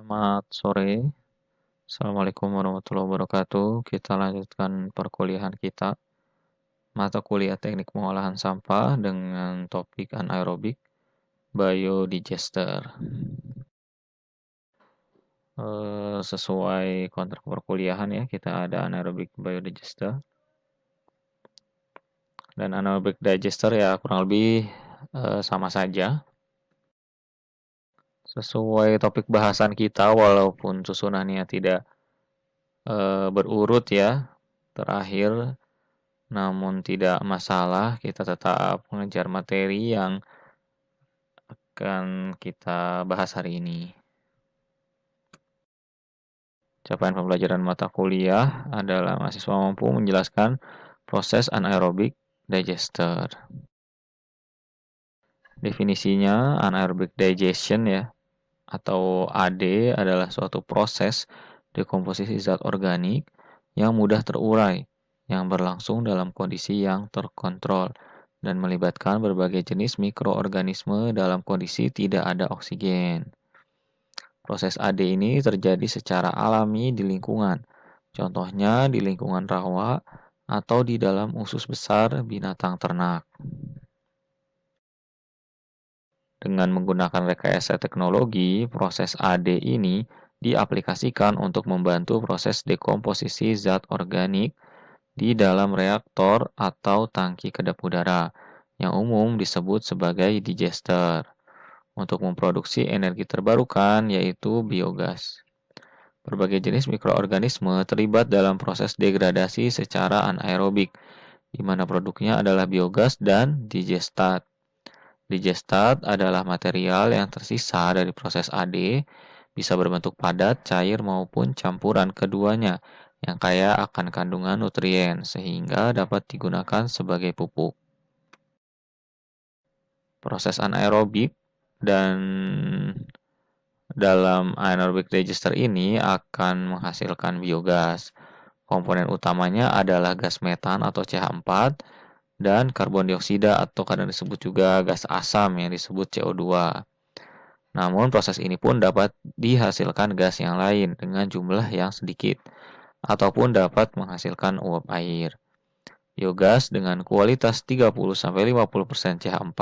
Selamat sore. Assalamualaikum warahmatullahi wabarakatuh. Kita lanjutkan perkuliahan kita, mata kuliah teknik pengolahan sampah dengan topik anaerobik biodigester. Sesuai kontrak perkuliahan ya, kita ada anaerobik biodigester. Dan anaerobik digester ya kurang lebih sama saja. Sesuai topik bahasan kita, walaupun susunannya tidak berurut ya, terakhir. Namun tidak masalah, kita tetap mengejar materi yang akan kita bahas hari ini. Capaian pembelajaran mata kuliah adalah mahasiswa mampu menjelaskan proses anaerobic digester. Definisinya anaerobic digestion ya, atau AD adalah suatu proses dekomposisi zat organik yang mudah terurai, yang berlangsung dalam kondisi yang terkontrol dan melibatkan berbagai jenis mikroorganisme dalam kondisi tidak ada oksigen. Proses AD ini terjadi secara alami di lingkungan, contohnya di lingkungan rawa atau di dalam usus besar binatang ternak. Dengan menggunakan rekayasa teknologi, proses AD ini diaplikasikan untuk membantu proses dekomposisi zat organik di dalam reaktor atau tangki kedap udara, yang umum disebut sebagai digester, untuk memproduksi energi terbarukan, yaitu biogas. Berbagai jenis mikroorganisme terlibat dalam proses degradasi secara anaerobik, di mana produknya adalah biogas dan digestat. Digestat adalah material yang tersisa dari proses AD, bisa berbentuk padat, cair, maupun campuran keduanya yang kaya akan kandungan nutrien, sehingga dapat digunakan sebagai pupuk. Proses anaerobik dan dalam anaerobic digester ini akan menghasilkan biogas. Komponen utamanya adalah gas metan atau CH4 dan karbon dioksida atau kadang disebut juga gas asam yang disebut CO2. Namun proses ini pun dapat dihasilkan gas yang lain dengan jumlah yang sedikit ataupun dapat menghasilkan uap air. Biogas dengan kualitas 30-50% CH4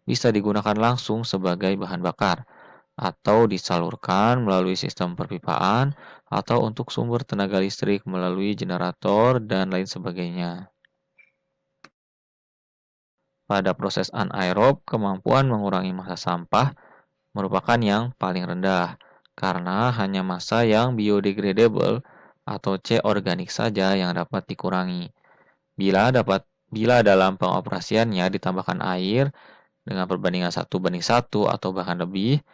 bisa digunakan langsung sebagai bahan bakar atau disalurkan melalui sistem perpipaan atau untuk sumber tenaga listrik melalui generator dan lain sebagainya. Pada proses anaerob, kemampuan mengurangi massa sampah merupakan yang paling rendah, karena hanya massa yang biodegradable atau C organik saja yang dapat dikurangi. Bila dalam pengoperasiannya ditambahkan air dengan perbandingan 1:1 atau bahkan lebih,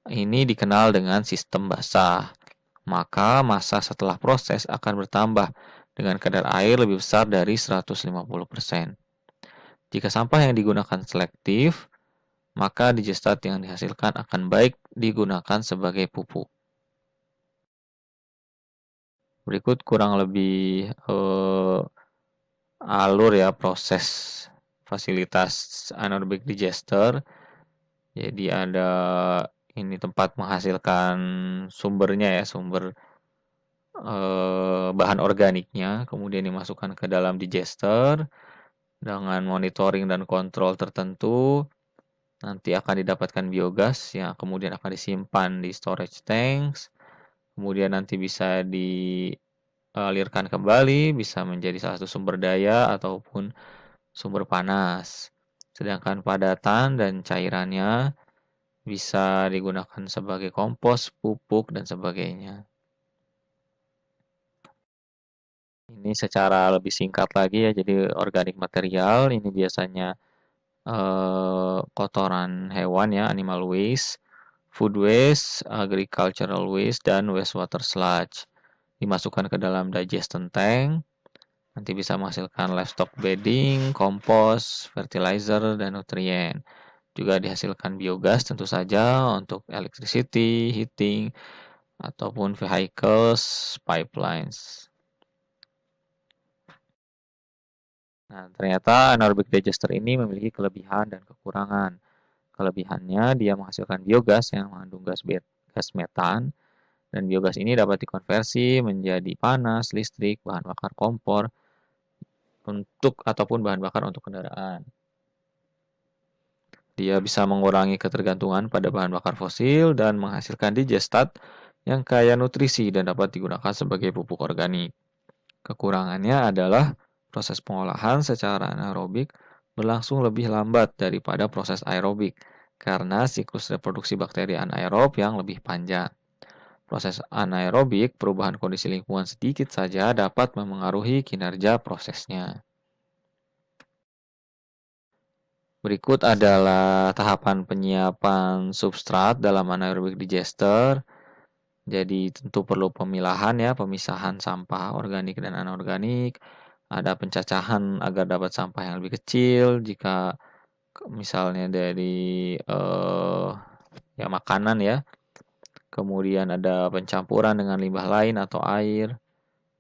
ini dikenal dengan sistem basah. Maka massa setelah proses akan bertambah dengan kadar air lebih besar dari 150%. Jika sampah yang digunakan selektif, maka digestat yang dihasilkan akan baik digunakan sebagai pupuk. Berikut kurang lebih alur ya proses fasilitas anaerobic digester. Jadi ada ini tempat menghasilkan sumbernya ya, sumber bahan organiknya, kemudian dimasukkan ke dalam digester dengan monitoring dan kontrol tertentu. Nanti akan didapatkan biogas yang kemudian akan disimpan di storage tanks, kemudian nanti bisa dialirkan kembali, bisa menjadi salah satu sumber daya ataupun sumber panas. Sedangkan padatan dan cairannya bisa digunakan sebagai kompos, pupuk, dan sebagainya. Ini secara lebih singkat lagi ya, jadi organik material ini biasanya kotoran hewan ya, animal waste, food waste, agricultural waste, dan wastewater sludge. Dimasukkan ke dalam digestion tank, nanti bisa menghasilkan livestock bedding, kompos, fertilizer, dan nutrien. Juga dihasilkan biogas tentu saja untuk electricity, heating, ataupun vehicles, pipelines. Nah, ternyata anaerobic digester ini memiliki kelebihan dan kekurangan. Kelebihannya, dia menghasilkan biogas yang mengandung gas metan Dan biogas ini dapat dikonversi menjadi panas, listrik, bahan bakar kompor, ataupun bahan bakar untuk kendaraan. Dia bisa mengurangi ketergantungan pada bahan bakar fosil dan menghasilkan digestat yang kaya nutrisi dan dapat digunakan sebagai pupuk organik. Kekurangannya adalah proses pengolahan secara anaerobik berlangsung lebih lambat daripada proses aerobik karena siklus reproduksi bakteri anaerob yang lebih panjang. Proses anaerobik, perubahan kondisi lingkungan sedikit saja dapat memengaruhi kinerja prosesnya. Berikut adalah tahapan penyiapan substrat dalam anaerobic digester. Jadi tentu perlu pemilahan ya, pemisahan sampah organik dan anorganik. Ada pencacahan agar dapat sampah yang lebih kecil. Jika misalnya dari ya makanan ya. Kemudian ada pencampuran dengan limbah lain atau air.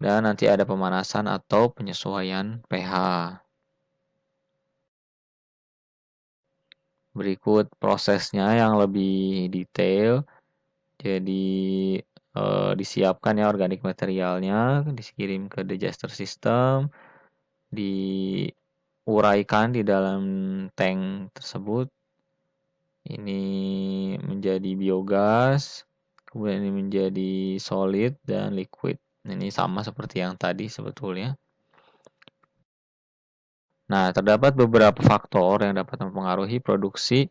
Dan nanti ada pemanasan atau penyesuaian pH. Berikut prosesnya yang lebih detail. Jadi disiapkan ya organik materialnya, dikirim ke digester system, diuraikan di dalam tank tersebut. Ini menjadi biogas, kemudian ini menjadi solid dan liquid. Ini sama seperti yang tadi sebetulnya. Nah, terdapat beberapa faktor yang dapat mempengaruhi produksi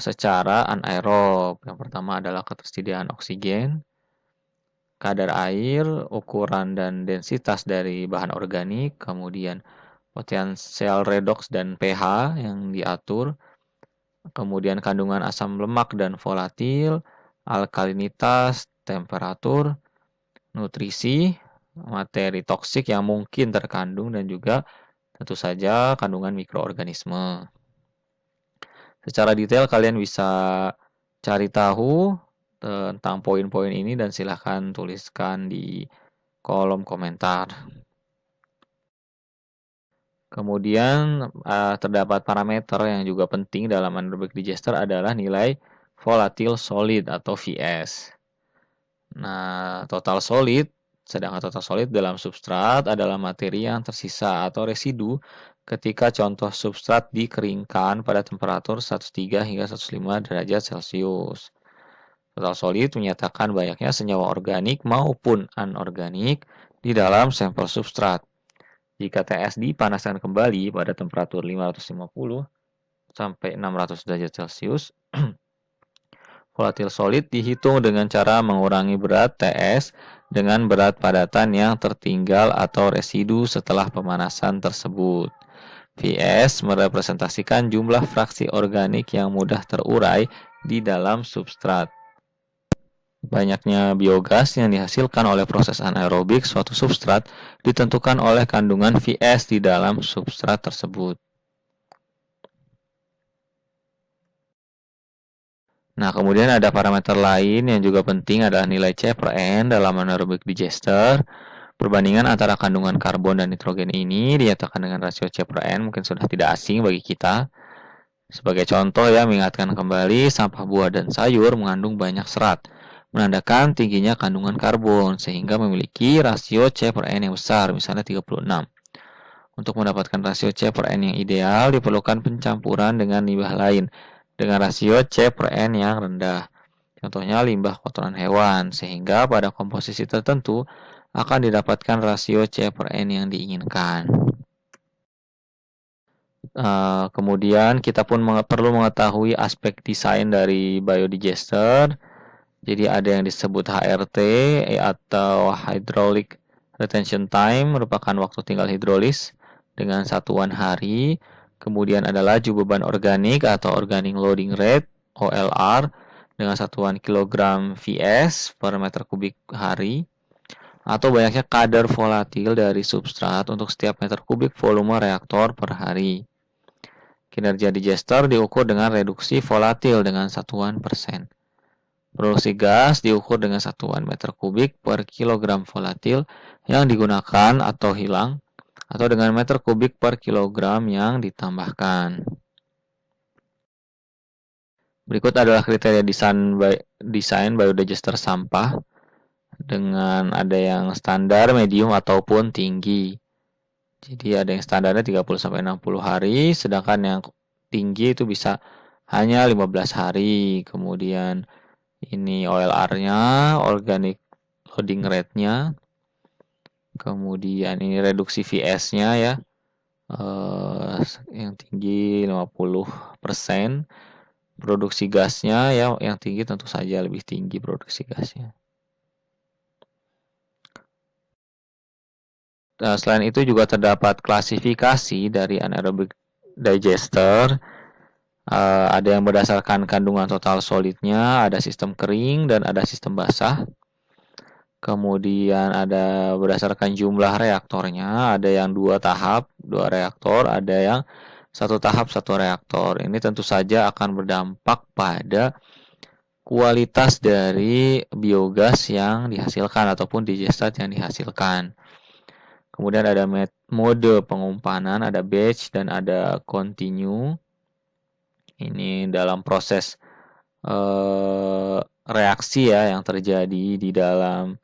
secara anaerob. Yang pertama adalah ketersediaan oksigen, kadar air, ukuran dan densitas dari bahan organik, kemudian potensial redoks dan pH yang diatur, kemudian kandungan asam lemak dan volatil, alkalinitas, temperatur, nutrisi, materi toksik yang mungkin terkandung, dan juga tentu saja kandungan mikroorganisme. Secara detail kalian bisa cari tahu tentang poin-poin ini dan silahkan tuliskan di kolom komentar. Kemudian terdapat parameter yang juga penting dalam anaerobic digester adalah nilai volatile solid atau VS. Nah, sedangkan total solid dalam substrat adalah materi yang tersisa atau residu ketika contoh substrat dikeringkan pada temperatur 103 hingga 105 derajat Celcius. Total solid menyatakan banyaknya senyawa organik maupun anorganik di dalam sampel substrat. Jika TS dipanaskan kembali pada temperatur 550 sampai 600 derajat Celcius, volatil solid dihitung dengan cara mengurangi berat TS dengan berat padatan yang tertinggal atau residu setelah pemanasan tersebut. Vs merepresentasikan jumlah fraksi organik yang mudah terurai di dalam substrat. Banyaknya biogas yang dihasilkan oleh proses anaerobik suatu substrat ditentukan oleh kandungan Vs di dalam substrat tersebut. Nah, kemudian ada parameter lain yang juga penting adalah nilai C per N dalam anaerobic digester. Perbandingan antara kandungan karbon dan nitrogen ini dinyatakan dengan rasio C per N mungkin sudah tidak asing bagi kita. Sebagai contoh ya, mengingatkan kembali sampah buah dan sayur mengandung banyak serat, menandakan tingginya kandungan karbon sehingga memiliki rasio C per N yang besar, misalnya 36. Untuk mendapatkan rasio C per N yang ideal diperlukan pencampuran dengan limbah lain dengan rasio C per N yang rendah. Contohnya limbah kotoran hewan, sehingga pada komposisi tertentu akan didapatkan rasio C per N yang diinginkan. Kemudian kita pun perlu mengetahui aspek desain dari biodigester. Jadi ada yang disebut HRT atau Hydraulic Retention Time, merupakan waktu tinggal hidrolis dengan satuan hari. Kemudian ada laju beban organik atau Organic Loading Rate OLR dengan satuan kilogram Vs per meter kubik hari, atau banyaknya kadar volatil dari substrat untuk setiap meter kubik volume reaktor per hari. Kinerja digester diukur dengan reduksi volatil dengan satuan persen. Produksi gas diukur dengan satuan meter kubik per kilogram volatil yang digunakan atau hilang, atau dengan meter kubik per kilogram yang ditambahkan. Berikut adalah kriteria desain biodigester sampah dengan ada yang standar, medium, ataupun tinggi. Jadi ada yang standarnya 30-60 hari, sedangkan yang tinggi itu bisa hanya 15 hari. Kemudian ini OLR-nya, organic loading rate-nya. Kemudian ini reduksi VS-nya ya. Yang tinggi 50%. Produksi gasnya ya, yang tinggi tentu saja lebih tinggi produksi gasnya. Nah, selain itu juga terdapat klasifikasi dari anaerobic digester. Ada yang berdasarkan kandungan total solidnya, ada sistem kering dan ada sistem basah. Kemudian ada berdasarkan jumlah reaktornya, ada yang 2 tahap, 2 reaktor, ada yang 1 tahap, 1 reaktor. Ini tentu saja akan berdampak pada kualitas dari biogas yang dihasilkan ataupun digestat yang dihasilkan. Kemudian ada mode pengumpanan, ada batch dan ada continue. Ini dalam proses reaksi ya yang terjadi di dalam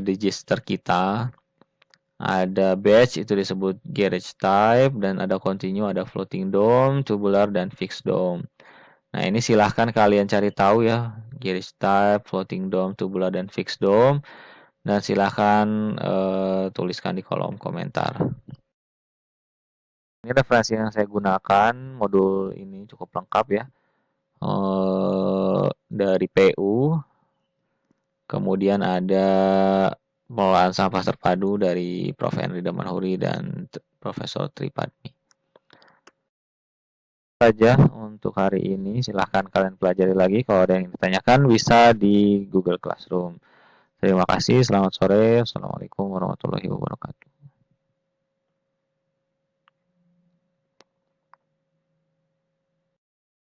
digester kita. Ada batch itu disebut garage type dan ada continue, ada floating dome, tubular dan fixed dome. Nah, ini silahkan kalian cari tahu ya, garage type, floating dome, tubular dan fixed dome, dan silahkan tuliskan di kolom komentar. Ini referensi yang saya gunakan, modul ini cukup lengkap ya. Dari PU, kemudian ada pengelolaan sampah terpadu dari Prof. Henry Damanhuri dan Profesor Tripadmi. Saja untuk hari ini, silahkan kalian pelajari lagi. Kalau ada yang ditanyakan bisa di Google Classroom. Terima kasih, selamat sore. Assalamualaikum warahmatullahi wabarakatuh.